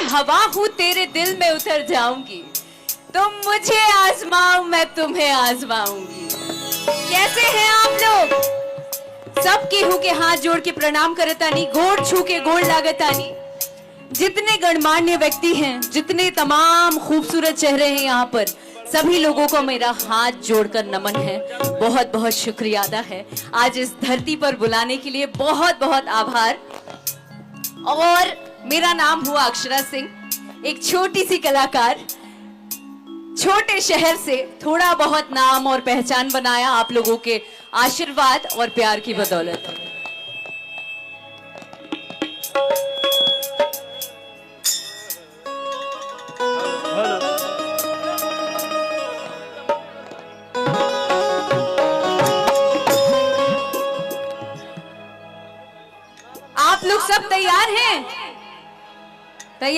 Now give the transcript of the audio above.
हवा हूँ तेरे दिल में उतर जाऊंगी, तुम मुझे आजमाओ मैं तुम्हें आजमाऊंगी। कैसे हैं आप लोग? सब केहू के हाथ जोड़ के प्रणाम करतानी, गोड़ छू के गोड़ लागतानी। जितने गणमान्य व्यक्ति हैं, जितने तमाम खूबसूरत चेहरे हैं यहाँ पर, सभी लोगों को मेरा हाथ जोड़कर नमन है। बहुत बहुत शुक्रिया अदा है आज इस धरती पर बुलाने के लिए, बहुत बहुत आभार। और मेरा नाम हुआ अक्षरा सिंह, एक छोटी सी कलाकार, छोटे शहर से थोड़ा बहुत नाम और पहचान बनाया आप लोगों के आशीर्वाद और प्यार की बदौलत। आप लोग सब तैयार हैं?